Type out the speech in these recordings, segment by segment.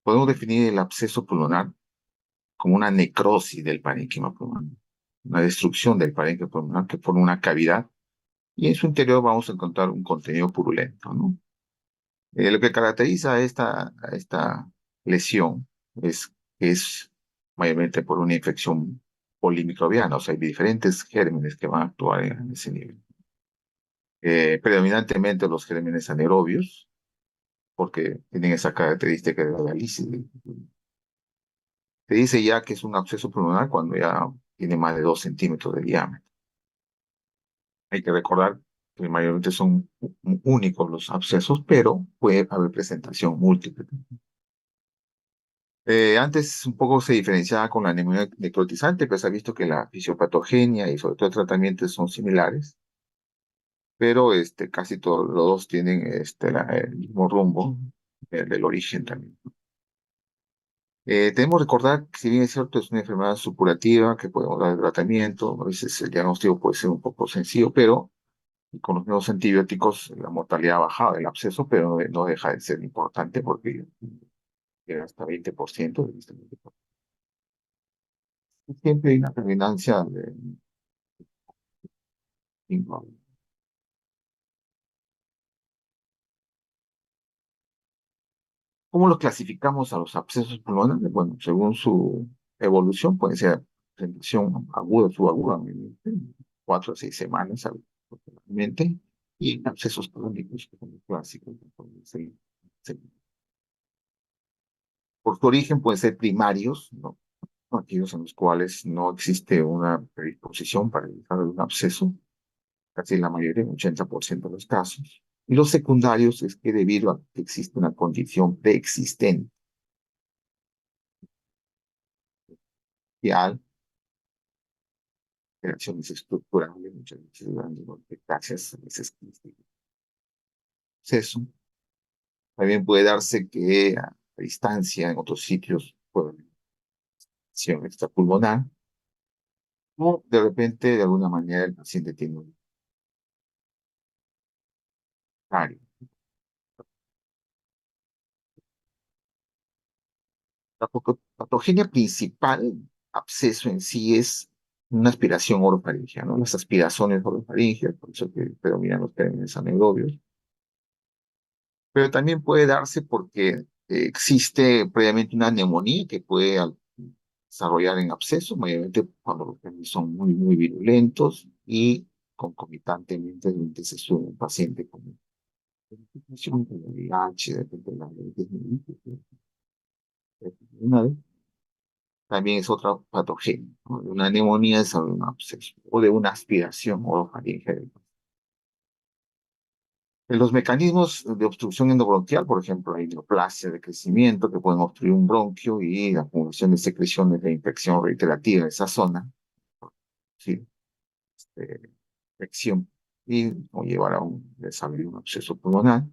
Podemos definir el absceso pulmonar como una necrosis del parénquima pulmonar, una destrucción del parénquima pulmonar que forma una cavidad y en su interior vamos a encontrar un contenido purulento, ¿no? Lo que caracteriza a esta lesión es mayormente por una infección polimicrobiana, o sea, hay diferentes gérmenes que van a actuar en ese nivel. Predominantemente los gérmenes anaerobios, porque tienen esa característica de la diálisis. Se dice ya que es un absceso pulmonar cuando ya tiene más de 2 centímetros de diámetro. Hay que recordar que mayormente son únicos los abscesos, pero puede haber presentación múltiple. Antes un poco se diferenciaba con la neumonía necrotizante, pero se ha visto que la fisiopatogenia y sobre todo el tratamiento son similares, pero casi todos los dos tienen el mismo rumbo del origen también. Tenemos que recordar que si bien es cierto, es una enfermedad supurativa que podemos dar tratamiento, a veces el diagnóstico puede ser un poco sencillo, pero con los nuevos antibióticos la mortalidad ha bajado del absceso, pero no deja de ser importante porque llega hasta 20%. Siempre hay una predominancia de ¿Cómo los clasificamos a los abscesos pulmonares? Bueno, según su evolución, puede ser presentación aguda, subaguda, 4 a 6 semanas aproximadamente, y abscesos crónicos, que son los clásicos. Por su origen pueden ser primarios, ¿no? Aquellos en los cuales no existe una predisposición para desarrollar un absceso, casi la mayoría, un 80% de los casos. Y los secundarios es que debido a que existe una condición preexistente, reacciones estructurales, muchas veces dando gracias a veces proceso. También puede darse que a distancia en otros sitios puede haber acción extrapulmonar o de repente de alguna manera el paciente tiene un área. La patogenia principal, absceso en sí, es una aspiración orofaringea, ¿no? Las aspiraciones orofaringeas, por eso que predominan los términos anaerobios. Pero también puede darse porque existe previamente una neumonía que puede desarrollar en absceso, mayormente cuando los genes son muy, muy virulentos y concomitantemente se sube un paciente con infección, con VIH, de repente la una vez, también es otra patogenia, ¿no? De una neumonía desarrolla un absceso o de una aspiración orofaringea. En los mecanismos de obstrucción endobronquial, por ejemplo, hay neoplasia de crecimiento que pueden obstruir un bronquio y la acumulación de secreciones de infección reiterativa en esa zona, ¿sí? Infección y o llevar a un desarrollo de un absceso pulmonar.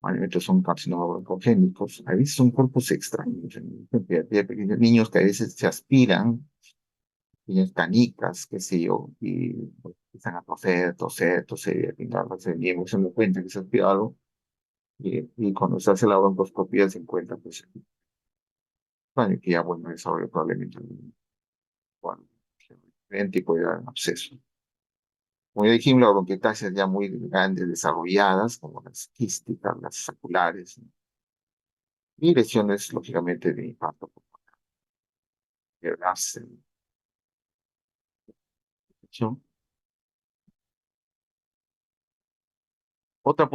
Mayormente son carcinomas broncogénicos. A veces son cuerpos extraños. Hay pequeños niños que a veces se aspiran, pequeñas canicas, qué sé yo, y empiezan a toser, toser, toser, y al final se dan cuenta que se aspira algo. Y cuando se hace la broncoscopía se encuentra, pues, bueno, que ya, bueno, desarrollo probablemente un tipo de absceso. Como ya dijimos, las bronquiectasias ya muy grandes, desarrolladas, como las quísticas, las saculares, ¿no? Y lesiones, lógicamente, de impacto pulmonar, gas, infección. Otra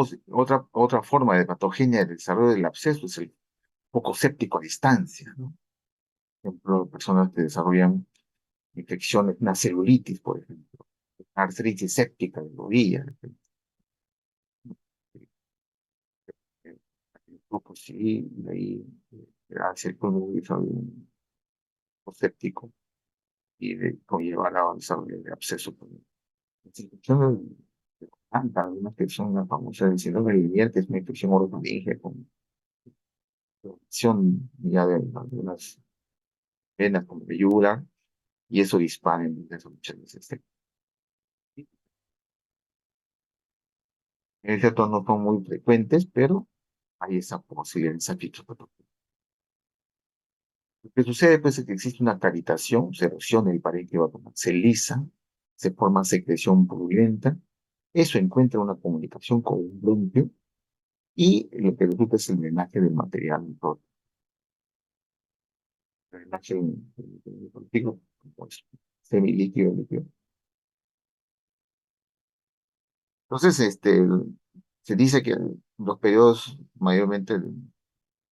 forma de patogenia del desarrollo del absceso es el foco séptico a distancia, ¿no? Por ejemplo, personas que desarrollan infecciones, una celulitis, por ejemplo, artritis séptica de rodilla, grupo sí, y ahí hace el pulmón séptico y conllevar a desarrollo de absceso pulmonar. Las infecciones de garganta, algunas que son la famosa del síndrome de Meniere, que es una infección orofaringea con infección ya de algunas venas como velluda, y eso dispara en muchas veces. En cierto, no son muy frecuentes, pero hay esa posibilidad, esa fitopatología. Lo que sucede pues es que existe una cavitación, se erosiona el parénquima, se lisa, se forma secreción purulenta, eso encuentra una comunicación con un bronquio y lo que resulta es el drenaje del material en todo. El drenaje del contigo, pues, semilíquido, líquido. Entonces, se dice que los periodos mayormente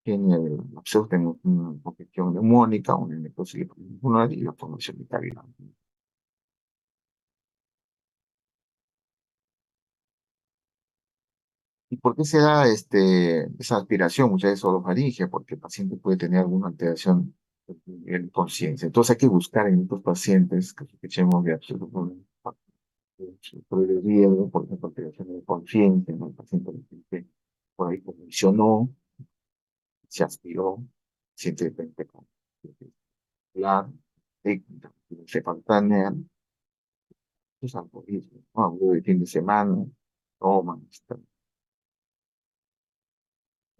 tienen absorben una congestión neumónica, una necrosis pulmonar y la formación de cavidad. ¿Y por qué se da esa aspiración muchas veces orofaringe? Porque el paciente puede tener alguna alteración en conciencia. Entonces hay que buscar en estos pacientes que sospechemos de absoluto de riesgo, por ejemplo, alteración de conciencia, ¿no? El paciente de repente por ahí convulsionó, se aspiró, siente de repente con la cefaltanea, sus alcoholismo, ¿no? Algo de fin de semana, toman,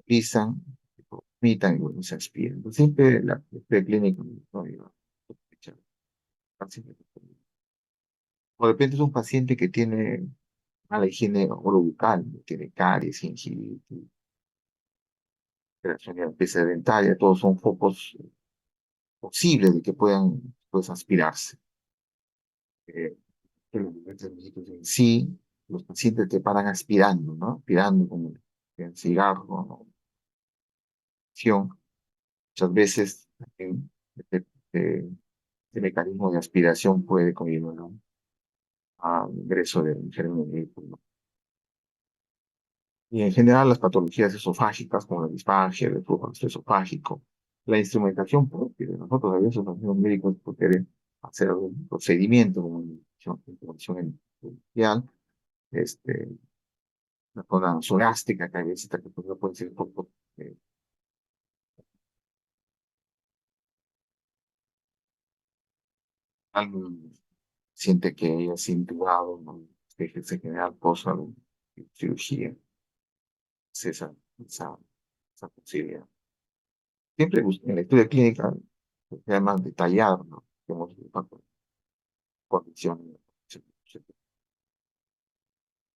pisan, vomitan y luego se aspiran. Entonces, siempre la clínica no iba a sospechar. O de repente es un paciente que tiene mala higiene orobucal, tiene caries, gingivitis, creación de pieza dentaria, todos son focos posibles de que puedan pues, aspirarse. Que los diferentes médicos en sí, los pacientes te paran aspirando, ¿no? Aspirando como el cigarro, ¿no? Acción. Muchas veces este, este- este mecanismo de aspiración puede conllevar, ¿no? Al ingreso del germen del vehículo. Y en general las patologías esofágicas, como la disfagia, el reflujo esofágico, la instrumentación propia de nosotros, a veces los médicos pueden hacer algún procedimiento como intervención inicial, este, la zona sorástica, que a veces esta que puede ser un poco, alguien siente que ella es intubado, ¿no? Que se genera post cirugía, es esa posibilidad. Siempre en la historia clínica sea más detallado, ¿no? Tenemos condiciones.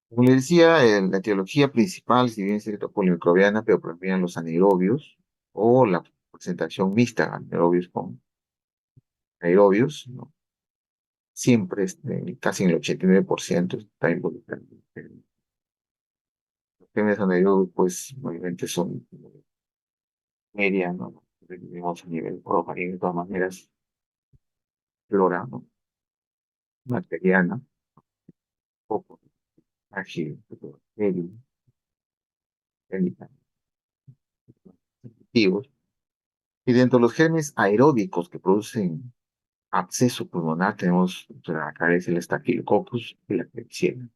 Como le decía, la etiología principal, si bien es cierto, polimicrobiana, pero predominan los anaerobios o la presentación mixta, anaerobios con aerobios, ¿no? Siempre, casi en el 89% está involucrado. Los genes anaerobios, pues, obviamente son media, ¿no? Vivimos a nivel orofaringe, de todas maneras, flora, ¿no? Bacteriana, poco ágil, bacterium, activos. Y dentro de los genes aeróbicos que producen absceso pulmonar, tenemos la cabeza el estafilococcus y la Klebsiella.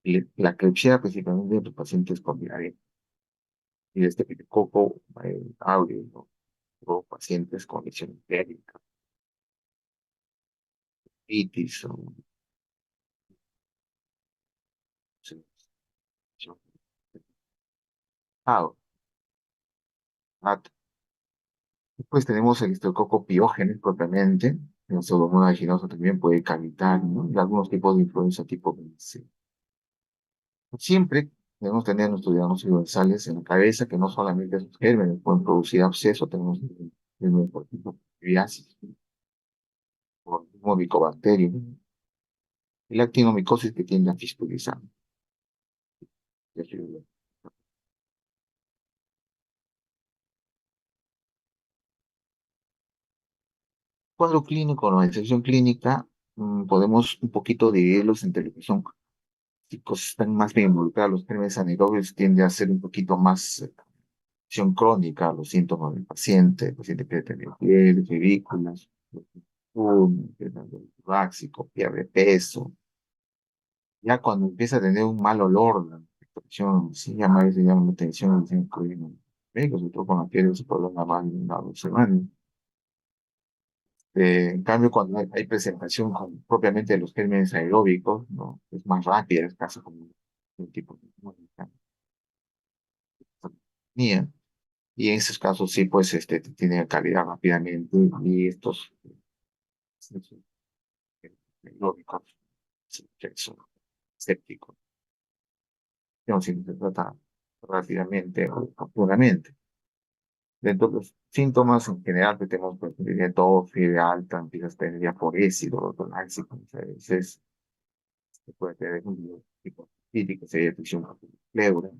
Y la Klebsiella principalmente en los pacientes con diarrea. Y el estafilococo aureus, ¿no? O pacientes con lesión entérica, itis o ah, después tenemos el estreptococo piógenes propiamente, el pseudomonas aeruginosa también puede cavitar, ¿no? Y algunos tipos de influenza tipo B. C. Siempre debemos tener nuestros diagnósticos universales en la cabeza, que no solamente esos gérmenes pueden producir absceso, tenemos el por ejemplo, psoriasis, por el mismo Mycobacterium, y la actinomicosis que tiende a fistulizar. Cuadro clínico, la infección clínica, podemos un poquito dividirlos entre lo que son chicos están más bien involucrados, los gérmenes anaerobios tiende a ser un poquito más acción crónica, los síntomas del paciente, el paciente puede tener fiebre, febrículas, torácico, pierde peso. Ya cuando empieza a tener un mal olor, la infección, sí, ya más se llama la atención, dicen que médicos, sobre todo con la fiebre, se prolonga más de una o 2 semanas. En cambio, cuando hay presentación propiamente de los gérmenes aeróbicos, ¿no? Es más rápida, es casi como un tipo de inmunidad. Y en esos casos sí, pues, tienen calidad rápidamente y estos lógicos, son escépticos, no, si se trata rápidamente o oportunamente. Dentro de los síntomas en general que tenemos, pues, tos, fiebre alta, empiezas a tener diaforesis, dolor torácico, a veces se puede tener un tipo típico, sería afección por pleura,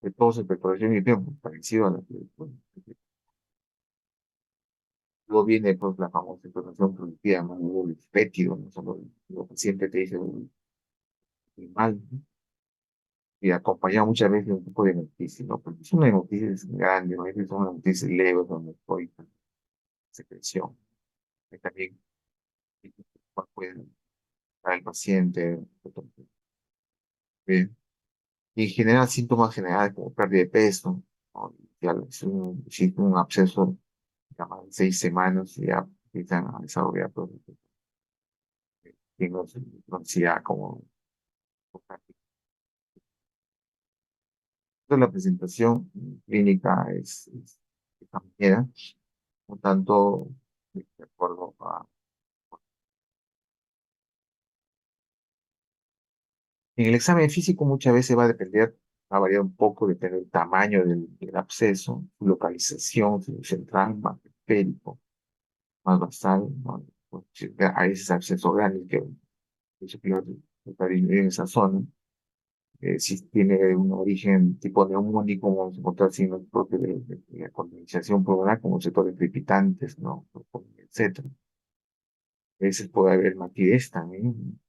de tos, expectoración y tiempo, parecido a la que, bueno, luego viene pues la famosa exploración productiva, ¿no? Luego el fétido, no solo lo que siempre te dice muy mal, ¿no? Y acompañado muchas veces de un poco de noticia, ¿no? Porque es una noticia grande, ¿no? A veces son noticias leves donde estoy secreción. Y también cuál puede para el paciente. Bien. Y genera síntomas generales como pérdida de peso, ¿no? Ya si un absceso ya más de 6 semanas, ya empiezan a desarrollar problemas de ansiedad como la presentación clínica es de esta manera, un tanto de acuerdo a... En el examen físico muchas veces va a depender, va a variar un poco, depende del tamaño del absceso, su localización, si es central, más periférico, más basal, ¿no? Pues, si hay ese absceso grande que es superior en esa zona. Si tiene un origen tipo neumónico, vamos a encontrar signos propios de la colonización pulmonar, como sectores crepitantes, ¿no? Etcétera. A veces puede haber matidez también,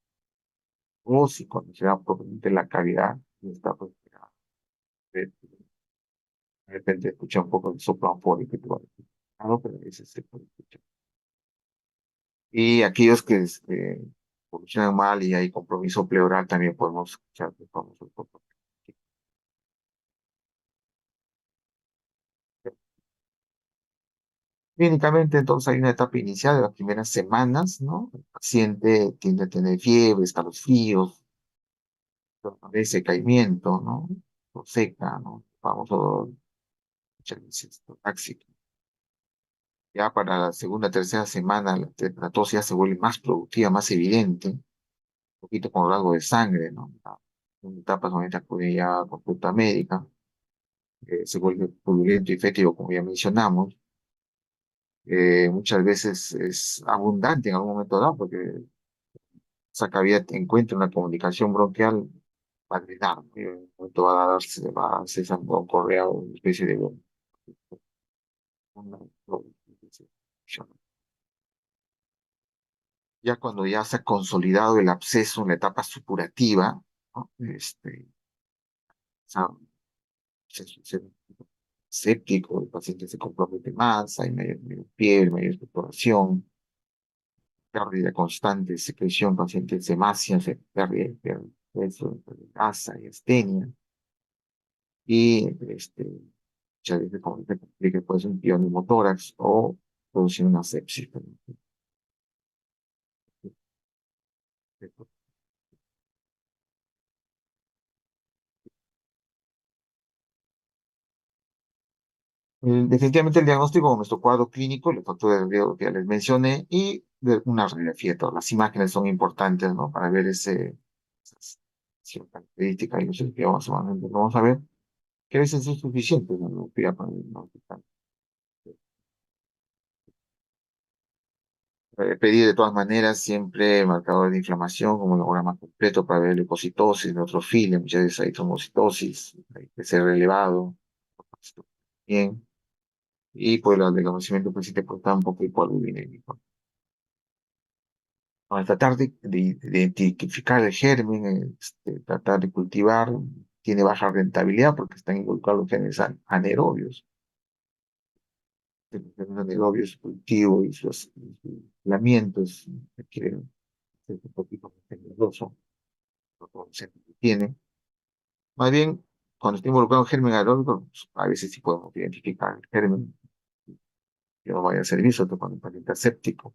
o si considera propiamente la cavidad, y está pues, de repente escucha un poco el soplo afónico y todo, pero a veces se puede escuchar. Y aquellos que funcionan mal y hay compromiso pleural, también podemos escuchar el famoso soplo. Clínicamente, entonces hay una etapa inicial de las primeras semanas, ¿no? El paciente tiende a tener fiebre, escalofríos, de decaimiento, ¿no? O seca, ¿no? Famoso dolor, muchas veces tóxico. Ya para la segunda, tercera semana, la tos ya se vuelve más productiva, más evidente, un poquito con rasgo de sangre, ¿no? En etapas donde acude ya a consulta médica, se vuelve purulento y fétido, como ya mencionamos. Muchas veces es abundante en algún momento dado, porque esa cavidad encuentra una comunicación bronquial, va a drenar, ¿no? Y en un momento va a hacer esa broncorrea o una especie de una- ya cuando ya se ha consolidado el absceso en la etapa supurativa, ¿no? O sea, se séptico, el paciente se compromete más, hay mayor piel, mayor expectoración, pérdida constante de secreción, pacientes hemácias, pérdida de peso, grasa y astenia, y muchas veces como se complica, puede ser un pioneumotórax o producir una sepsis. Definitivamente el diagnóstico con nuestro cuadro clínico, los factores de riesgo que ya les mencioné, y de una radiografía. Todas las imágenes son importantes, ¿no? Para ver esas características y los estudios que vamos a ver, que a veces es suficiente, ¿no? Para diagnosticar. Pedir de todas maneras siempre marcador de inflamación como logograma completo para ver leucocitosis, neutrofilia, muchas veces hay tromocitosis, hay que ser elevado. Bien. Y pues el conocimiento pues sí te porta un poco hipoalbuminémico. Para tratar de identificar el germen, tratar de cultivar, tiene baja rentabilidad porque están involucrados los genes anaerobios. Los genes anaerobios, cultivo y sus aislamientos requieren un poquito más tecnologoso, no todo se tiene. Más bien, cuando está involucrado un germen anaeróbico, pues, a veces sí podemos identificar el germen que no vaya a servir, sobre todo cuando el paciente es séptico.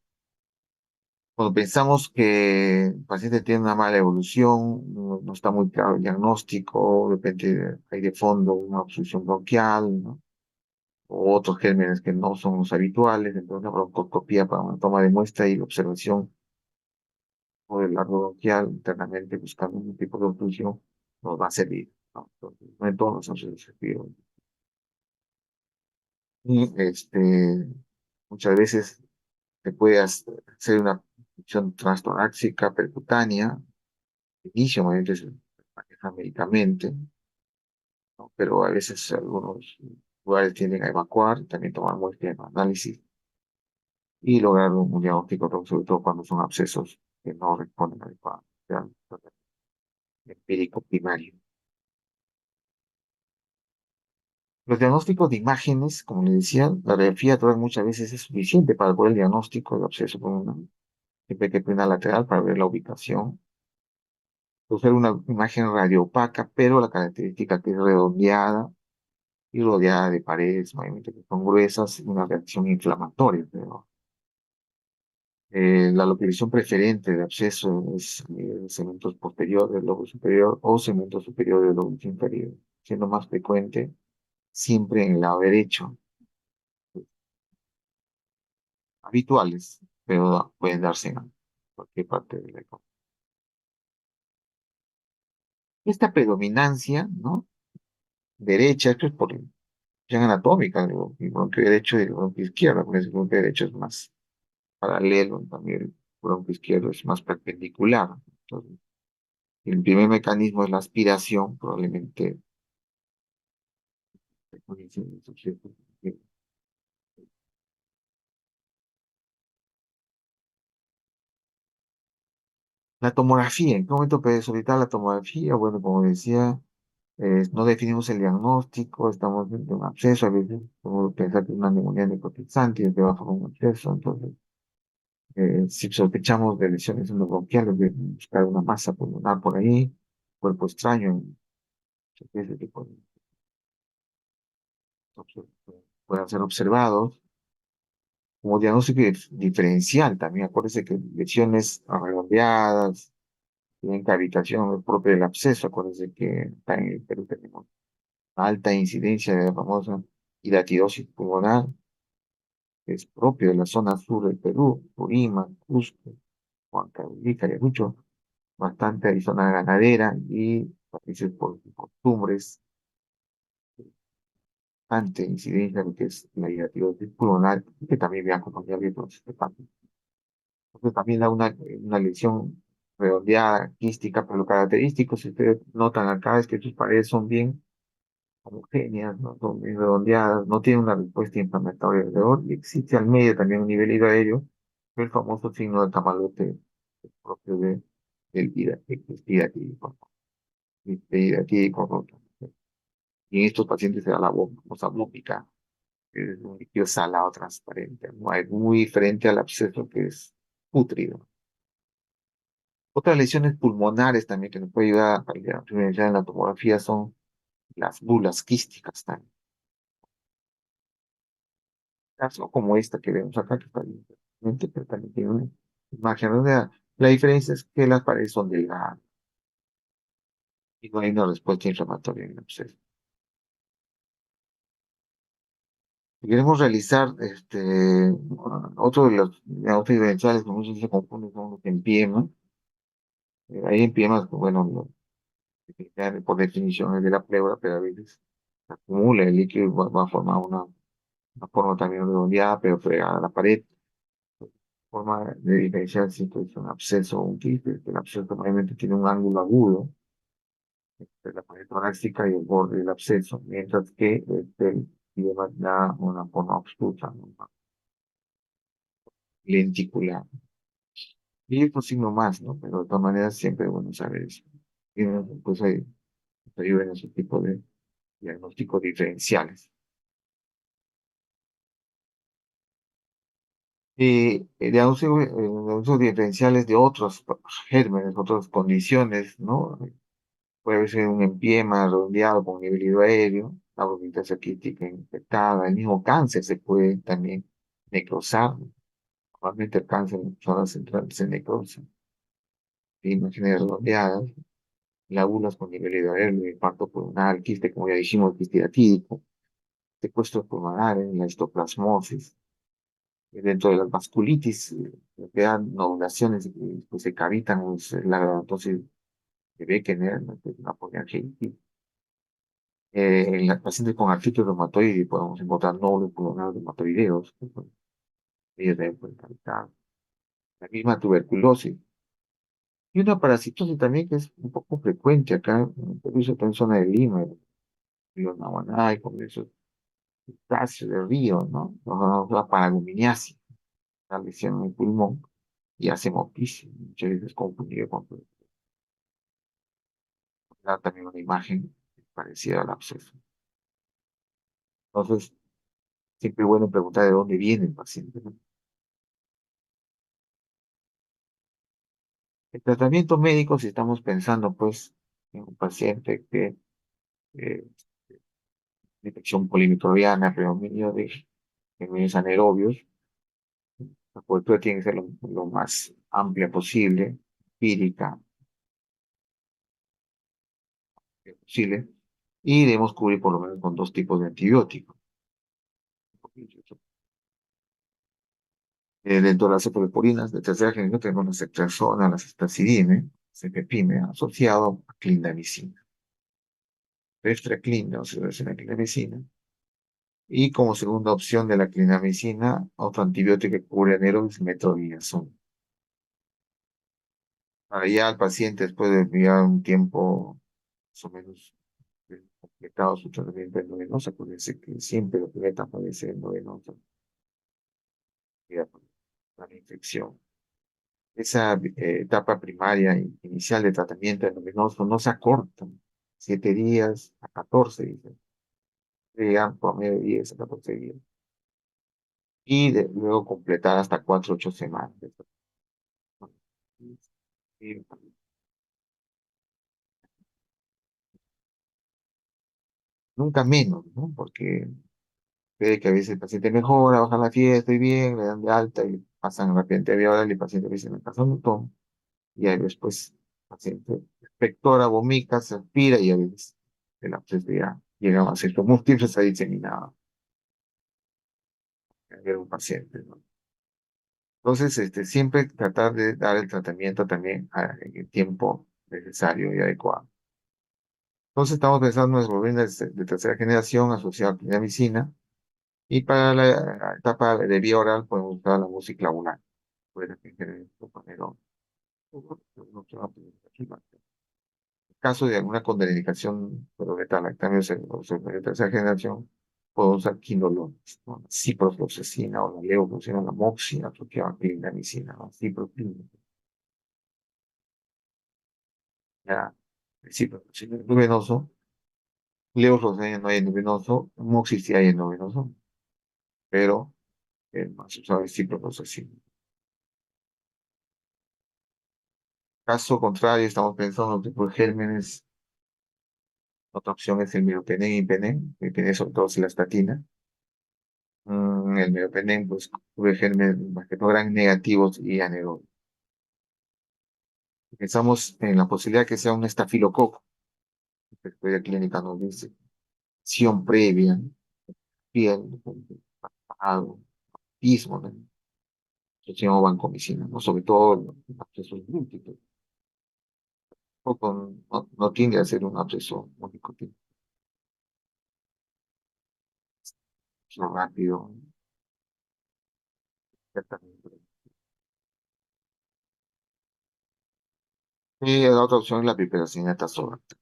Cuando pensamos que el paciente tiene una mala evolución, no está muy claro el diagnóstico, de repente hay de fondo una obstrucción bronquial, ¿no? o otros gérmenes que no son los habituales, entonces la broncoscopía para una toma de muestra y la observación o del largo bronquial internamente buscando un tipo de obstrucción nos va a servir, ¿no? Entonces, no en todos los casos se pide. Y muchas veces se puede hacer una punción transtorácica percutánea, inicio obviamente se maneja médicamente, ¿no? Pero a veces algunos lugares tienden a evacuar, también tomar muestras de análisis y lograr un diagnóstico, sobre todo cuando son abscesos que no responden adecuadamente al tratamiento empírico primario. Los diagnósticos de imágenes, como le decía, la radiografía total muchas veces es suficiente para poder el diagnóstico de absceso pulmonar, siempre que tenga lateral para ver la ubicación. Usar una imagen radioopaca, pero la característica que es redondeada y rodeada de paredes, obviamente que son gruesas, una reacción inflamatoria. Pero, la localización preferente de absceso es segmentos posteriores del lobo superior o segmentos superiores del lobo inferior, siendo más frecuente siempre en el lado derecho, habituales, pero pueden darse en cualquier parte del cuerpo. Esta predominancia, ¿no? Derecha, esto es por cuestión anatómica, digo, el bronquio derecho y el bronquio izquierdo, porque el bronquio derecho es más paralelo, también el bronquio izquierdo es más perpendicular. Entonces, el primer mecanismo es la aspiración, probablemente. La tomografía, ¿en qué momento puede solicitar la tomografía? Bueno, como decía, no definimos el diagnóstico, estamos en un absceso, a veces podemos pensar que es una neumonía necrotizante y debajo de un absceso, entonces, si sospechamos de lesiones endobronquiales, de buscar una masa pulmonar por ahí, cuerpo extraño, ese tipo de puedan ser observados. Como diagnóstico diferencial también, acuérdense que lesiones redondeadas, tienen cavitación propia del absceso, acuérdense que acá en el Perú tenemos alta incidencia de la famosa hidatidosis pulmonar, que es propio de la zona sur del Perú, Purímac, Cusco, Huancavelica, Ayacucho, bastante hay zona ganadera y países por costumbres, bastante incidencia de lo que es la hidatidosis pulmonar, que también viene acompañado de otros hepáticos. Entonces también da una lesión redondeada, quística, pero lo característico, si ustedes notan acá, es que sus paredes son bien homogéneas, ¿no? Son bien redondeadas, no tienen una respuesta inflamatoria alrededor, y existe al medio también un nivel hidroaéreo, el famoso signo de camalote propio del hidratídico, hidratídico, ¿no? Y en estos pacientes se da la famosa bópica, que es un líquido salado transparente, muy diferente al absceso que es pútrido. Otras lesiones pulmonares también que nos puede ayudar a diferenciar en la tomografía son las bulas quísticas también. Caso como esta que vemos acá, que está bien, pero también tiene una imagen redondeada. La diferencia es que las paredes son delgadas y no hay una respuesta inflamatoria en el absceso. Si queremos realizar otro de los diagnósticos diferenciales que muchos se confunden son los empiemas. Hay empiemas, bueno, ya por definición es de la pleura, pero a veces se acumula el líquido y va a formar una forma también redondeada, pero pegada a la pared. Forma de diferenciar si es un absceso o un quiste. El absceso normalmente tiene un ángulo agudo entre la pared torácica y el borde del absceso, mientras que el lleva ya una forma obstrusa, ¿no? Lenticular. Y otro signo más, ¿no? Pero de todas maneras siempre es bueno saber eso. Y, pues hay ayuda en ese tipo de diagnósticos diferenciales. Diagnósticos diferenciales de otros gérmenes, otras condiciones, ¿no? Puede ser un empiema redondeado con nivel hidroaéreo, la bronquitis quística infectada, el mismo cáncer se puede también necrosar. Normalmente el cáncer en zonas centrales se necrosa. Imágenes redondeadas, lábulas con nivel hidroaéreo, infarto pulmonar, quiste, como ya dijimos, quiste hidatídico. secuestros pulmonares, la histoplasmosis, dentro de las vasculitis, que dan novulaciones pues, se cavitan, pues, la granatosis de Beckener, ¿no? Que es una poliangitis. En la pacientes con artritis reumatoide podemos encontrar nódulos pulmonares reumatoideos, que, pues, ellos deben pueden cavitar. La misma tuberculosis. Y una parasitosis también que es un poco frecuente acá, en el Perú, sobre todo en zona de Lima, el río Nahuanay, con esos crustáceos de río, ¿no? La paragominiasis, la lesión en el pulmón y hace hemoptisis, muchas veces confundido con da también una imagen parecida al absceso. Entonces, siempre es bueno preguntar de dónde viene el paciente, ¿no? El tratamiento médico, si estamos pensando, pues, en un paciente que eh, infección polimicrobiana, predominio de germes anaerobios, la cobertura tiene que ser lo más amplia posible, empírica posible, y debemos cubrir por lo menos con dos tipos de antibióticos. Dentro de las cefaloporinas de tercera generación tenemos la ceftriaxona, la ceftazidime, cefepime, asociado a clindamicina. Eftraclina, o sea, es una clindamicina. Y como segunda opción de la clindamicina, otro antibiótico que cubre anaerobios, metronidazol. Para ya el paciente, después de enviar un tiempo más o menos completado su tratamiento endovenoso, acuérdense que siempre lo que meta puede ser endovenoso, la infección. Esa etapa primaria inicial de tratamiento endovenoso no se acorta, 7 días a 14 días, llegan por medio de 10 a 14 días, y luego completar hasta 4 8 semanas. Y nunca menos, ¿no? Porque puede que a veces el paciente mejora, baja la fiesta, estoy bien, le dan de alta y pasan rápidamente a vía oral y el paciente dice, me pasó un montón, y ahí después el paciente expectora, vomita, se aspira y a veces el absceso ya llega a cierto múltiples, se ha diseminado en un paciente, ¿no? Entonces, siempre tratar de dar el tratamiento también en el tiempo necesario y adecuado. Entonces, estamos pensando en globulina de tercera generación asociada a clindamicina, y para la etapa de vía oral podemos usar la musciclavulana. Puede tener en caso de alguna contraindicación por beta-lactamia o de tercera generación, podemos usar quinolones, ¿no? La ciprofloxacina o la levofloxacina, la moxina, asociada a clindamicina, ¿no? Ciprofloxacina. Ya, ciprofloxacina es endovenoso, levofloxacina no hay endovenoso, moxi sí hay endovenoso, pero el más usado es ciprofloxacina. Caso contrario, estamos pensando en tipo de gérmenes. Otra opción es el meropenem y penen sobre todo si la estatina. El meropenem, pues, cubre gérmenes más que todo gran negativos y anaerobios. Pensamos en la posibilidad que sea un estafilococo, que después de clínica nos dice, acción previa, piel, pagado, pismo, ¿no? Asociación o vancomicina, ¿no? Sobre todo los abscesos múltiples. No tiende a ser un absceso único, tiene que ser rápido, exactamente. Y la otra opción es la piperacina tazobactam.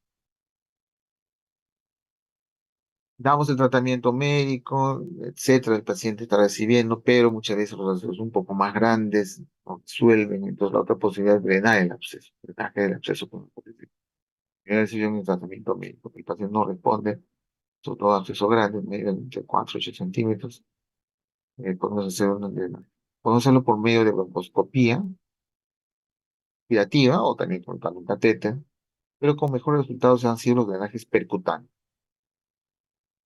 Damos el tratamiento médico, etcétera, el paciente está recibiendo, pero muchas veces los abscesos un poco más grandes no resuelven, entonces la otra posibilidad es drenar el absceso, drenaje del absceso con la primera decisión es el tratamiento médico. El paciente no responde, sobre todo absceso grande, medio entre 4 y 8 centímetros, podemos hacer podemos hacerlo por medio de broncoscopía aspirativa o también colocando un catéter, pero con mejores resultados han sido los drenajes percutáneos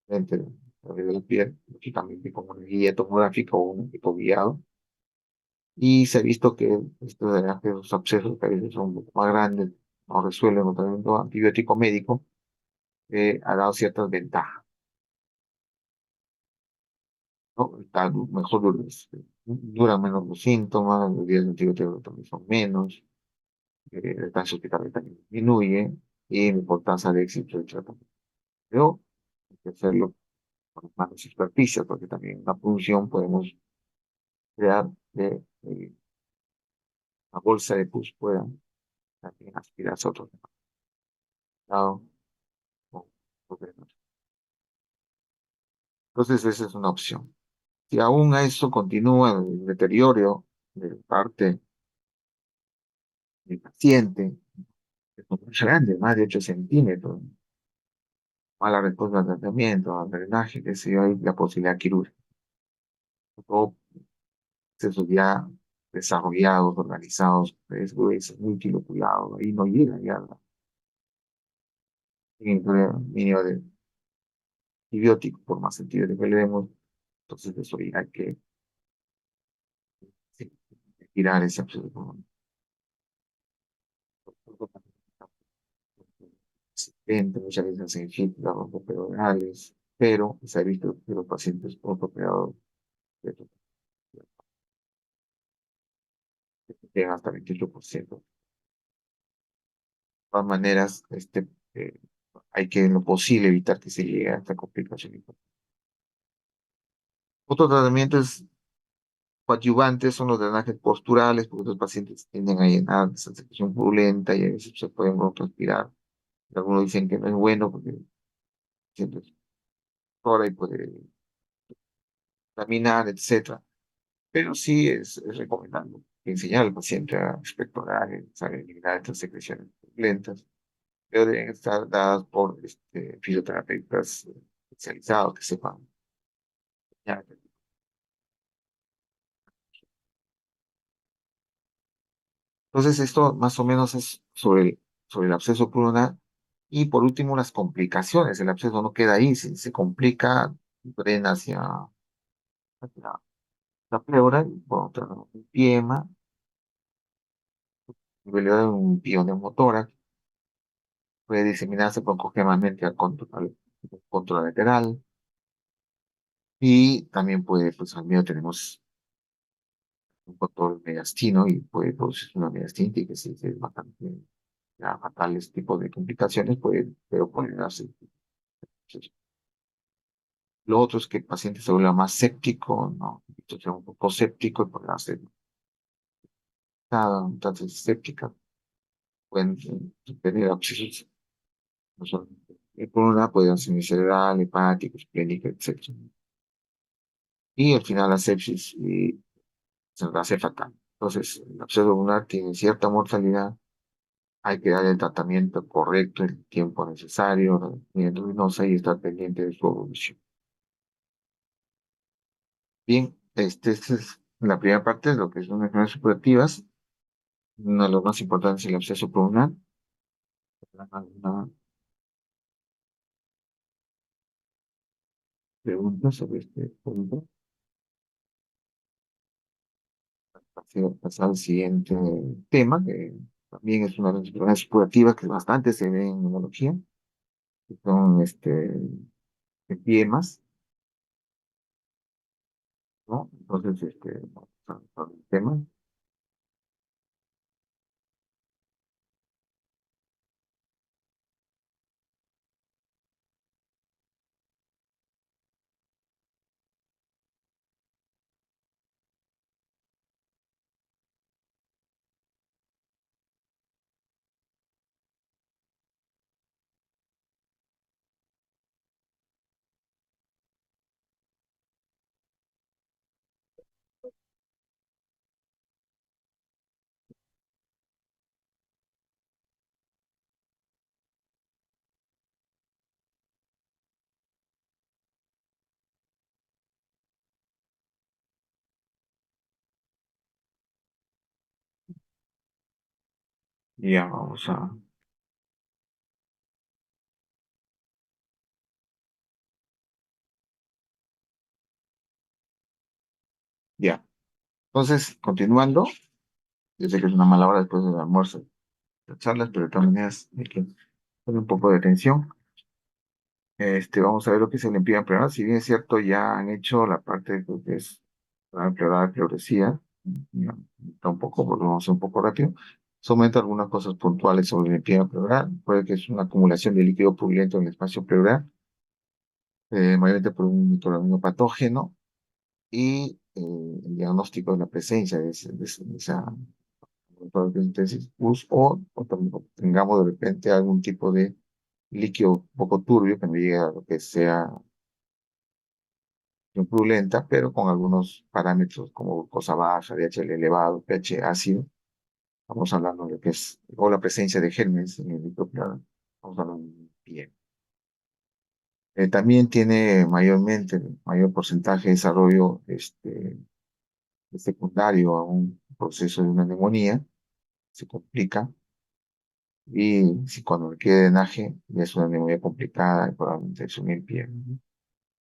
dentro de la piel, lógicamente como una guía tomográfica o un equipo guiado. Y se ha visto que estos drenajes, los abscesos que a veces son un poco más grandes, no resuelven con tratamiento antibiótico médico, ha dado ciertas ventajas. ¿no? Está mejor, duran menos los síntomas, los días de antibióticos también son menos, el caso hospitalario también disminuye y mi tasa de éxito del tratamiento. Pero hay que hacerlo con manos experticias, porque también en una función podemos crear que la bolsa de pus pueda también aspirarse a otro lado. o- o menos. Entonces, esa es una opción. Si aún a eso continúa el deterioro de parte del paciente, que es muy grande, más de 8 centímetros, mala respuesta al tratamiento, al drenaje, que sé yo, hay la posibilidad quirúrgica. O procesos ya desarrollados, organizados, es multiloculados, ahí no llega ya el mínimo de antibiótico, por más sentido que le demos, entonces eso ya hay que sí, tirar ese absurdo muchas veces hacen fístulas ortopedonales, pero se ha visto que los pacientes ortopediados llegan hasta 28%. De todas maneras, hay que en lo posible evitar que se llegue a esta complicación. Otro tratamiento es coadyuvantes, son los drenajes posturales, porque los pacientes tienden a llenar esa secreción purulenta y a veces se pueden transpirar. Algunos dicen que no es bueno porque siempre ahora y puede caminar, etcétera. Pero sí es recomendable enseñar al paciente a expectorar, a eliminar estas secreciones lentas, pero deben estar dadas por fisioterapeutas especializados que sepan. Ya. Entonces, esto más o menos es sobre el absceso pulmonar. Y por último, las complicaciones. El absceso no queda ahí, si se complica, drena hacia la pleura, y por otra, un piema, nivel de un pioneumotórax, puede diseminarse broncogemalmente al control lateral, y también puede, pues al medio tenemos un control mediastino y puede producir una mediastinitis, que sí es bastante ya, fatales tipos de complicaciones, pero pueden darse. Lo otro es que el paciente se vuelva más séptico, ¿no? Entonces, un poco séptico y puede hacer entonces séptica, pueden tener abscesos, no solamente por una puede ser cerebral, hepático, esplénico, etc. Y al final la sepsis y se nos hace fatal. Entonces, el absceso pulmonar tiene cierta mortalidad, hay que darle el tratamiento correcto, el tiempo necesario, endovenosa y estar pendiente de su evolución. Bien, esta es la primera parte de lo que son las enfermedades supurativas. Uno de los más importantes es el absceso pulmonar. ¿Alguna pregunta sobre este punto? Pasar al siguiente tema, que también es una de las enfermedades supurativas que bastante se ve en neumología, que son empiemas, ¿no? Entonces, vamos a el tema. Ya, vamos a, ya. Entonces, continuando, yo sé que es una mala hora después del almuerzo, de charlas, pero de todas maneras hay que poner un poco de atención. Vamos a ver lo que es el empleo pleural. Si bien es cierto, ya han hecho la parte de lo que es la pleural, pleuresía, ya, está un poco, porque vamos a hacer un poco rápido. Solamente algunas cosas puntuales sobre el empleo pleural. Puede que es una acumulación de líquido purulento en el espacio pleural, mayormente por un microorganismo patógeno, y el diagnóstico de la presencia de esa entonces, o también tengamos de repente algún tipo de líquido un poco turbio que no llegue a lo que sea purulenta, pero con algunos parámetros como glucosa baja, DHL elevado, pH ácido. Estamos hablando de que es, o la presencia de gérmenes en el microbioma. Estamos hablando de bien. También tiene mayormente, mayor porcentaje de desarrollo secundario a un proceso de una neumonía, se complica, y si cuando requiere drenaje ya es una neumonía complicada y probablemente es un INPI, ¿no?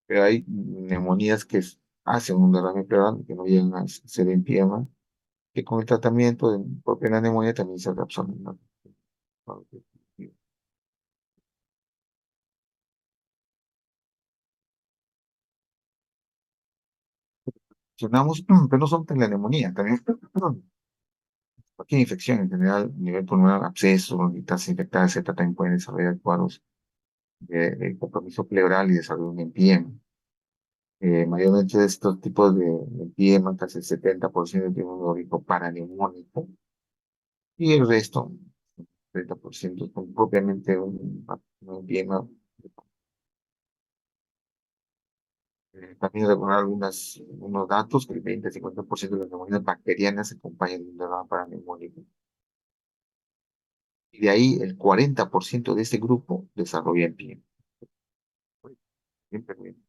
Pero hay neumonías que hacen un derrame pleural que no llegan a ser empiema, que con el tratamiento de propia neumonía también se reabsorben, ¿no? Mencionamos, pero no son neumonía, también cualquier infección en general, a nivel pulmonar, abscesos, bronquitas infectadas, etcétera, también pueden desarrollar cuadros de compromiso pleural y desarrollo de empiema. Mayormente estos tipos de empiema, casi el 70% tiene un origen paraneumónico, y el resto, 30%, con propiamente un empiema. También recordar unos datos, que el 20-50% de las neumonías bacterianas se acompañan de un derrame paraneumónico. Y de ahí el 40% de ese grupo desarrolla empiema. Siempre bien.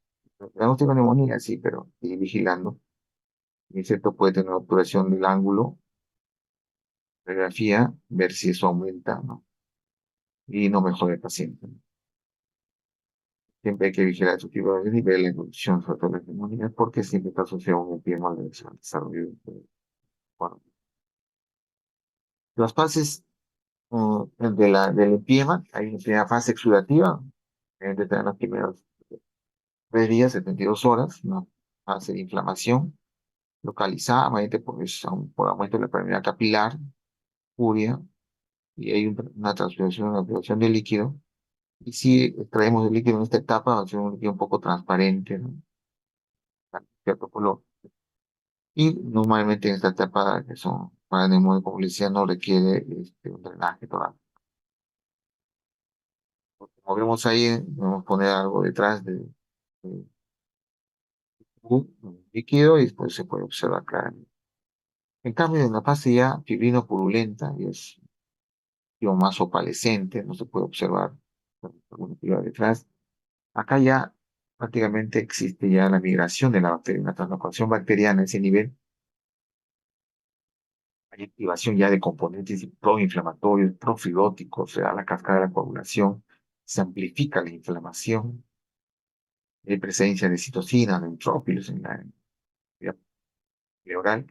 No tengo neumonía, sí, pero ir vigilando. Y es cierto, puede tener obturación del ángulo, radiografía, ver si eso aumenta, ¿no? Y no mejora el paciente, ¿no? Siempre hay que vigilar su tipo de nivel, la evolución, sobre todo las neumonías, porque siempre está asociado a un empiema al desarrollo. Bueno, las fases del empiema, hay una primera fase exudativa, deben de tener los primeros 3 días, 72 horas, una fase de inflamación localizada, mayormente por aumento de la permeabilidad capilar, urea, y hay una transfusión de líquido. Y si extraemos el líquido en esta etapa, va a ser un líquido un poco transparente, ¿no? Cierto color. Y normalmente en esta etapa, que son para neumonía, como les decía, no requiere un drenaje total. Como vemos ahí, vamos a poner algo detrás de un líquido y después se puede observar claramente. En cambio, en la fase ya fibrino purulenta, y es digo, más opalescente, no se puede observar alguna fibra detrás. Acá ya prácticamente existe ya la migración de la bacteria, una translocación bacteriana a ese nivel. Hay activación ya de componentes proinflamatorios, profibróticos, se da la cascada de la coagulación, se amplifica la inflamación, hay presencia de citocinas, neutrófilos en la vía pleural,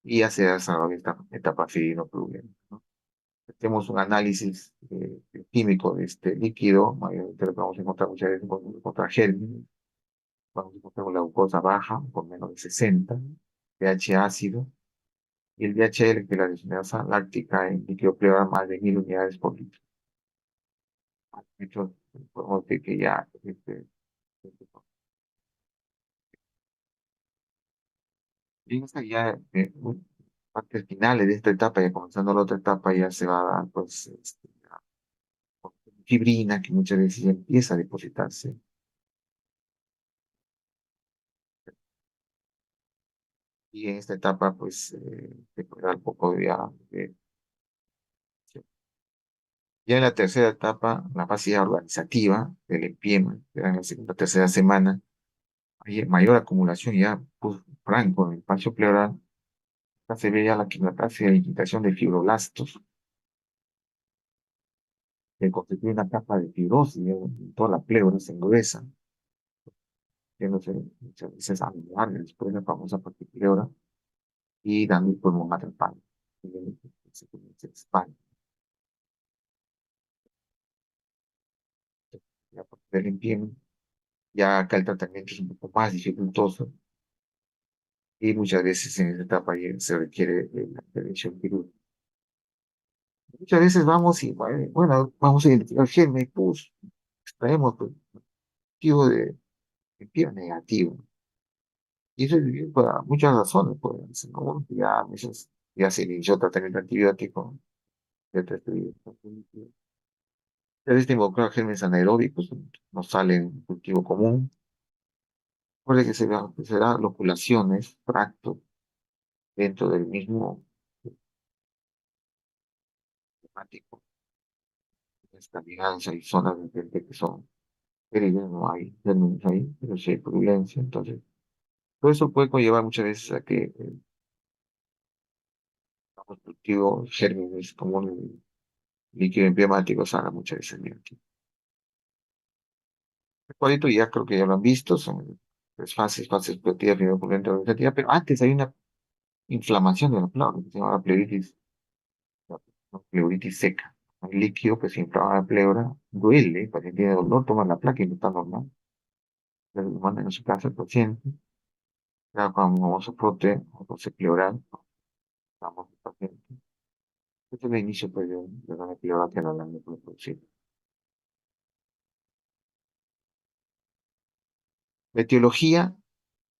y ya se da esa esta etapa fibrinoplurulenta, ¿no? Hacemos un análisis químico de este líquido, mayormente lo que vamos a encontrar muchas veces contra gérmenes, vamos a encontrar una glucosa baja, por menos de 60, pH ácido, y el DHL, que es la deshidratación láctica en líquido pleural, más de 1000 unidades por litro. De hecho, podemos decir que ya, y esta ya, partes finales de esta etapa, ya comenzando la otra etapa, ya se va a dar, pues, la fibrina, que muchas veces ya empieza a depositarse. Y en esta etapa, pues, se puede dar un poco ya en la tercera etapa, la fase ya organizativa del empiema, ya en la segunda, tercera semana, hay mayor acumulación ya, pues, franco, en el espacio pleural. Ya se ve ya la fase de infiltración de fibroblastos, que constituye una capa de fibrosis, ya, en toda la pleura se engruesa, yéndose muchas veces a alarga después de la famosa pleura, y dando el pulmón atrapado. Y se expande. del empiema. Ya acá el tratamiento es un poco más dificultoso y muchas veces en esta etapa ya se requiere la intervención quirúrgica. Muchas veces vamos y, bueno, vamos a identificar el germen, pues, extraemos pues, tipo de empiema negativo. Y eso es por muchas razones, pues, ¿no? Ya a veces ya se inició tratamiento antibiótico, ya te estoy- ya este involucrar gérmenes anaeróbicos, no sale en cultivo común, puede que será loculaciones, tracto, dentro del mismo temático, escandinavia, hay zonas de repente que son heridas, no hay gérmenes ahí, pero sí hay purulencia, entonces, todo eso puede conllevar muchas veces a que el cultivo gérmenes como el líquido emblemático salga muchas veces negativo. El cuadrito ya creo que ya lo han visto, son tres fases, fase explotativa, primero purulenta, vegetativa, pero antes hay una inflamación de la pleura, que se llama pleuritis seca. El líquido que se inflama la pleura, duele, el paciente tiene dolor, toma la placa y no está normal. Le mandan a su casa al paciente, ya cuando vamos a frote o se pleural, vamos al paciente. Este es el inicio pues, de la pleura que no la han producir. La etiología,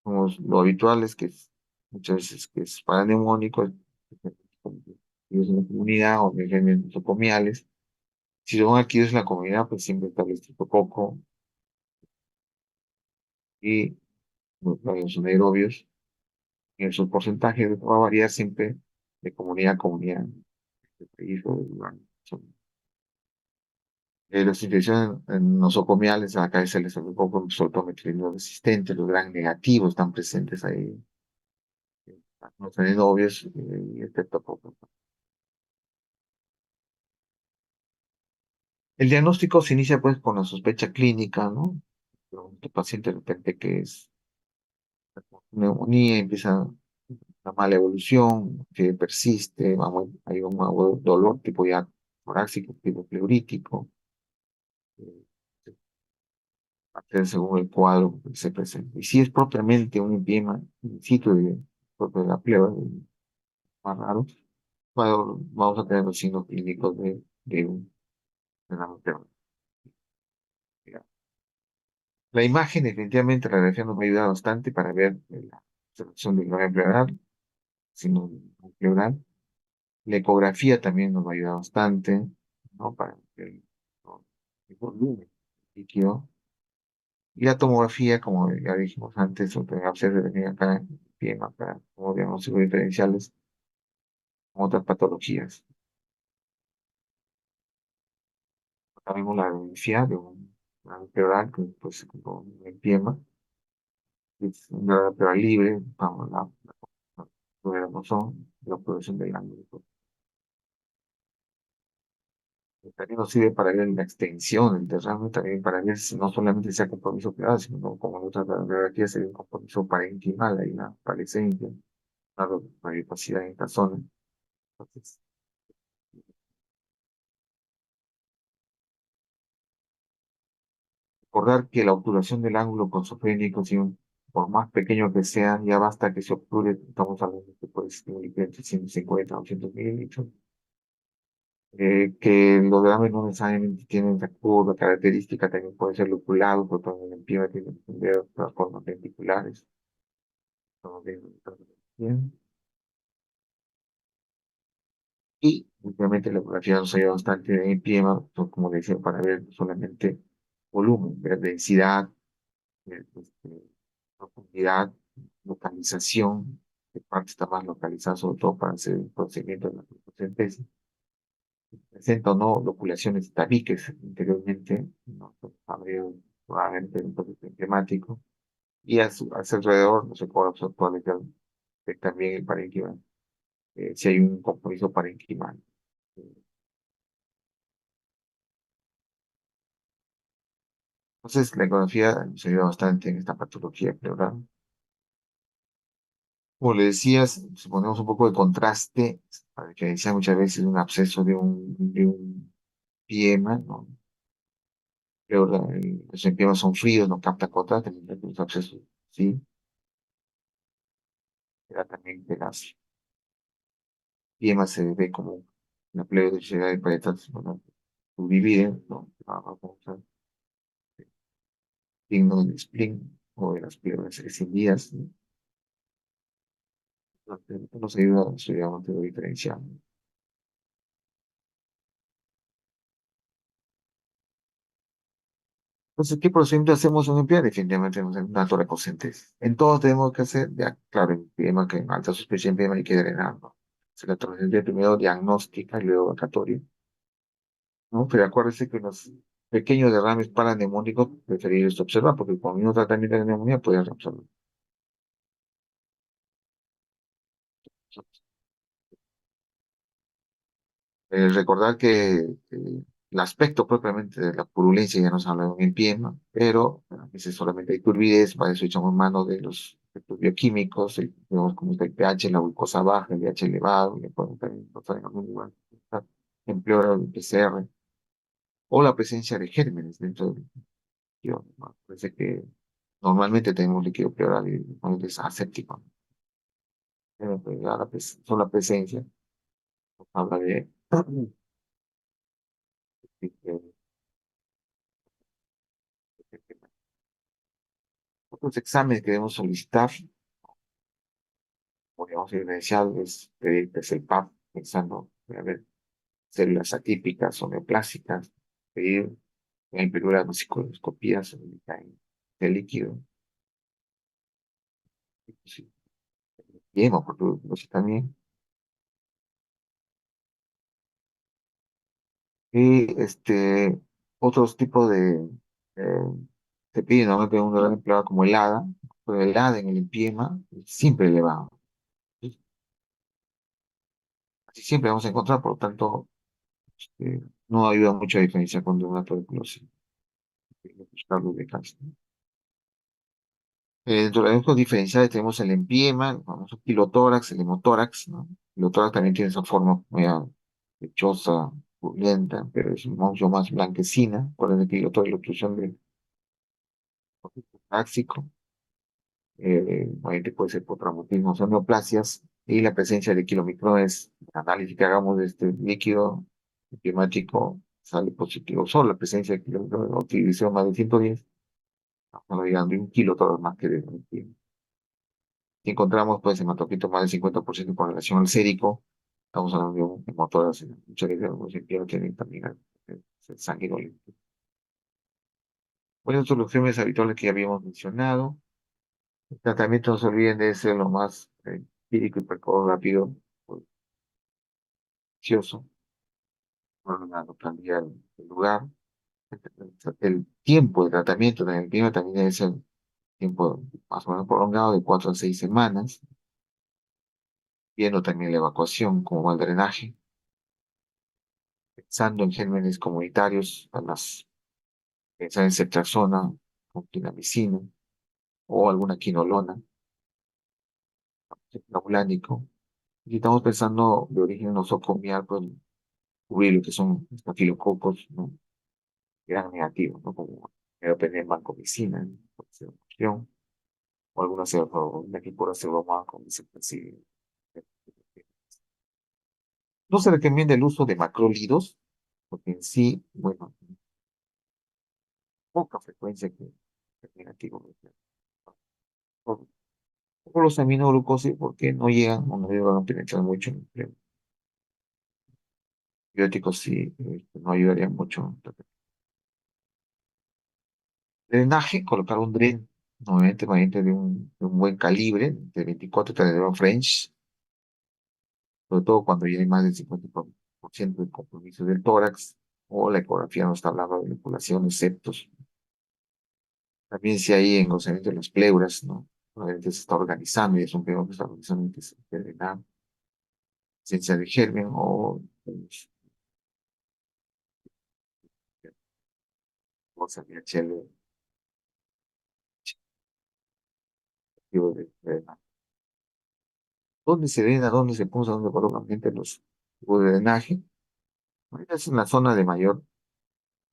como lo habitual es que muchas veces que es paraneumónico, es en la comunidad o de gérmenes nosocomiales. Si son adquiridos en la comunidad, pues siempre está el estreptococo y los anaerobios. En su porcentaje va a variar siempre de comunidad a comunidad, de país o de lugar. Las infecciones nosocomiales, acá se les estreptococo, soltometrino resistente, los gran negativos están presentes ahí, los anaerobios y el estreptococo. El diagnóstico se inicia pues con la sospecha clínica, ¿no? El paciente de repente que es neumonía, empieza una mala evolución, que persiste, hay un dolor tipo ya torácico, tipo pleurítico, eh, según el cuadro que se presenta. Y si es propiamente un empiema in situ propio de la pleura, más raro, vamos a tener los signos clínicos de la pleura. La imagen, definitivamente, la radiografía nos va a ayudar bastante para ver la observación del globo pleural, sino pleural. La ecografía también nos va a ayudar bastante, ¿no? Para ver ¿no? el volumen líquido. Y la tomografía, como ya dijimos antes, o observe venir acá bien para como diagnósticos diferenciales con otras patologías. Acá vemos la radiografía de un globo pleural, que pues con un empiema, es un globo pleural libre, vamos, no son la producción del ángulo. También nos sirve para ver la extensión del derrame, también para ver si no solamente sea compromiso pleural, sino como en otras radiografías hay un compromiso parenquimal, hay una palescencia, una radiopacidad en esta zona. Entonces, recordar que la obturación del ángulo consofrénico, si por más pequeño que sea, ya basta que se obture, estamos hablando que puede ser un líquido entre 150 a 200 mililitros, que los granos no necesariamente tienen esa curva característica, también puede ser loculados, porque también el empiema tiene otras formas lenticulares. Bien. Y obviamente la ecografía nos ayuda bastante en el empiema, como decía, para ver solamente volumen, ver densidad, ver, profundidad, localización, que parte está más localizada, sobre todo para hacer el procedimiento de la fotosintesis. Presenta o no loculaciones de tabiques interiormente, no habría probablemente un proceso enzimático, y a su alrededor, no se puede observar también el parénquima, si hay un compromiso parenquimal. Entonces, la ecografía nos ayuda bastante en esta patología pleural. Como le decías, si ponemos un poco de contraste, para que decía muchas veces un absceso de un piema, ¿no? Pero los empiemas son fríos, no capta cota, teniendo los abscesos, sí, era también de las yemas se ve como la pleuricidad de paredes, bueno, dividen, ¿no? Vamos a signo del spleen o de las piedras escindidas, ¿no? Nos ayuda a estudiar un tipo diferencial. Entonces, ¿qué procedimiento hacemos en empleo? Definitivamente hacemos un alto reconscientes. En todos tenemos que hacer, ya, claro, en tema que en alta sospecha en tema hay que drenar, ¿no? Se la torrente primero diagnóstica y luego tratatoria, ¿no? Pero acuérdense que los pequeños derrames paranemónicos preferibles observar, porque con el mismo tratamiento de neumonía pueden resolver. Recordar que el aspecto propiamente de la purulencia ya nos habla en pie, ¿no? Pero a veces solamente hay turbidez, para eso echamos mano de los efectos bioquímicos, vemos cómo está el pH, la glucosa baja, el pH elevado, y podemos también encontrar en algún lugar empeora el PCR, o la presencia de gérmenes dentro del líquido, ¿no? Parece que normalmente tenemos líquido pleural y normalmente es aséptico, ¿no? Pues, ya sola presencia nos habla de- otros exámenes que debemos solicitar, podríamos evidenciar, es pedir pues, el PAP, pensando a ver células atípicas o neoplásicas, pedir en peligro las musicoscopías de líquido, sí, bien, o por sí también. Y otros tipos eh, se piden normalmente un órgano empleado como el ADA, pero el ADA en el empiema es siempre elevado. ¿Sí? Así siempre vamos a encontrar, por lo tanto, no ayuda mucho a diferenciar con una tuberculosis, los casos de cáncer. Dentro de los ojos diferenciales tenemos el empiema, el famoso pilotórax, el hemotórax, ¿no? El pilotórax también tiene esa forma muy lechosa, purulenta, pero es mucho más blanquecina, por el pilotórax, la obstrucción del táxico, obviamente puede ser por traumatismos o neoplasias, y la presencia de kilomicrones, el análisis que hagamos de este líquido enzimático sale positivo, solo la presencia de kilomicrones, o utilización más de 110, estamos llegando a un kilotórax más que de 100. Si encontramos pues hematocrit más del 50% con relación al sérico, estamos hablando de un hemotórax, muchas veces los empiezan a tener también sanguinolento. Bueno, estos son los crímenes habituales que ya habíamos mencionado. El tratamiento, no se olviden de ser lo más empírico y precoz, rápido, pues, ansioso, no cambiar el lugar. El tiempo de tratamiento en el clima también debe ser tiempo más o menos prolongado, de 4 a 6 semanas, viendo también la evacuación como el drenaje, pensando en gérmenes comunitarios, pensar en ceftriaxona, con clindamicina, o alguna quinolona, ceftamulánico. Y estamos pensando de origen nosocomial, pues cubrir lo que son estafilococos, ¿no? Que eran negativos, ¿no? Como meropenem vancomicina, puede ser una opción, o alguna una pura pseudomonas con dice, sí. No se recomienda el uso de macrólidos, porque en sí, bueno, poca frecuencia que es negativo. Por, por los aminoglucosis, porque no llegan o no llegan a penetrar mucho. Los antibióticos sí no ayudarían mucho. Drenaje, colocar un dren, nuevamente variante de un buen calibre, de 24 de French, sobre todo cuando ya hay más del 50% de compromiso del tórax, o la ecografía no está hablando de manipulaciones, septos. También si hay engrosamiento de las pleuras, ¿no? Obviamente se está organizando y es un peor que está organizando que se puede dar ciencia de germen o cosas de HL, ¿dónde se drena? ¿Dónde se puso? ¿Dónde colocan gente los tubos de drenaje? Bueno, es en la zona de mayor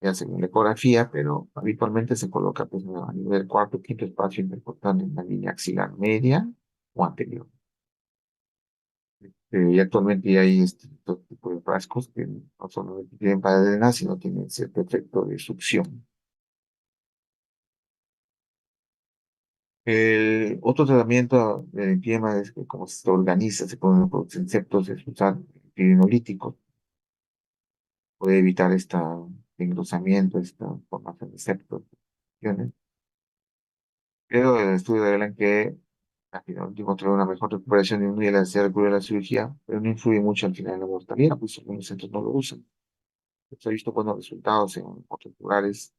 ya según la ecografía, pero habitualmente se coloca pues, a nivel del cuarto o quinto espacio intercortante en la línea axilar media o anterior. Y actualmente ya hay este tipo de frascos que no solamente tienen para drenar, sino tienen cierto efecto de succión. El otro tratamiento del empiema es que como se organiza, se ponen los insectos, es usar pirinolíticos, puede evitar este engrosamiento, esta formación de septos, pero el estudio revela que al final encontró una mejor recuperación de un día de la recurrir a la cirugía, pero no influye mucho al final en la mortalidad, pues algunos centros no lo usan. Se ha visto buenos resultados en otros lugares.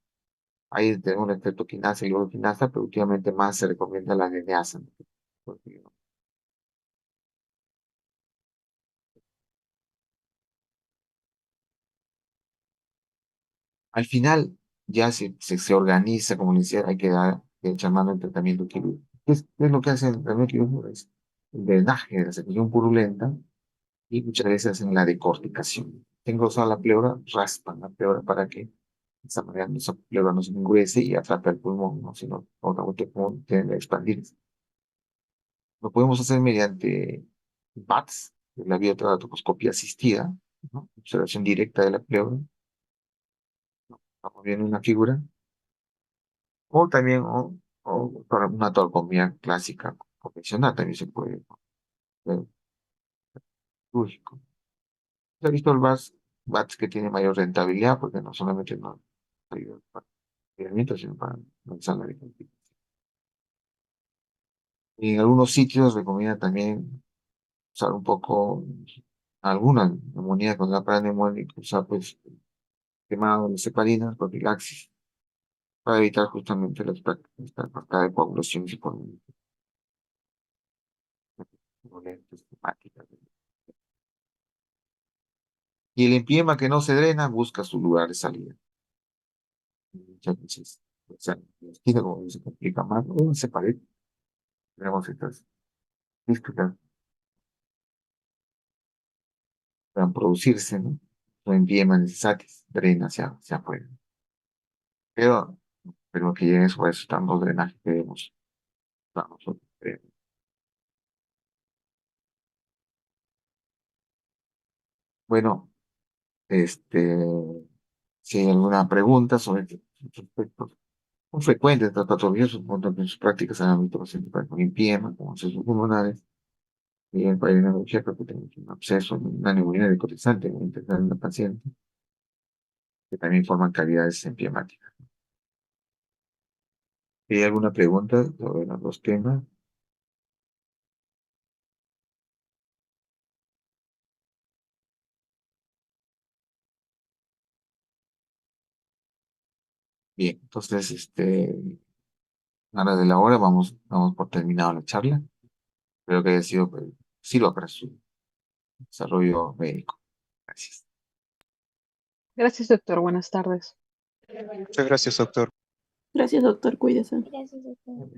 Ahí tenemos el efecto quinasa y uroquinasa, pero últimamente más se recomienda la lineasa, ¿no? Porque al final, ya se organiza, como le decía, hay que dar, echar mano al tratamiento quirúrgico. ¿Qué es lo que hace el tratamiento quirúrgico? Es el drenaje de la secreción purulenta y muchas veces hacen la decorticación. Tengo usado la pleura, raspan la pleura para que de esa manera esa pleura no se engrese y atrape al pulmón, ¿no? Sino otra vez el pulmón tiende a expandirse. Lo podemos hacer mediante BATS, que es la biotranscopia asistida, ¿no? Observación directa de la pleura. Estamos viendo una figura. O también, para una torcomía clásica convencional, también se puede, quirúrgico. Se ha visto el VATS que tiene mayor rentabilidad porque no solamente no ayuda para el tratamiento, sino para lanzar la diagnóstico. Y en algunos sitios recomienda también usar un poco alguna neumonía con la paraneumónica, usar pues quemado de cepalinas, profilaxis, para evitar justamente esta marca de coagulación y por temáticas. Y el empiema que no se drena busca su lugar de salida. Muchas veces, o sea, la esquina como se complica más, o se parece, tenemos estas disputas para producirse, ¿no? O empiema necesarias, drena hacia afuera. Pero, pero que lleguen sobre esos tantos drenajes que debemos para nosotros. Bueno, este, si hay alguna pregunta sobre estos aspectos, muy frecuentes de patologías, supongo que en sus prácticas en el ámbito paciente con empiema, con accesos pulmonares, y en pulmonología creo que tenemos un absceso, una neumonía necrotizante muy intensa en la paciente, que también forman cavidades empiemáticas. ¿Hay alguna pregunta sobre los dos temas? Bien, entonces, ahora de la hora vamos por terminado la charla. Espero que haya sido, pues, sirva para su desarrollo médico. Gracias. Gracias, doctor. Buenas tardes. Muchas gracias, doctor. Gracias, doctor. Cuídese. Gracias, doctor.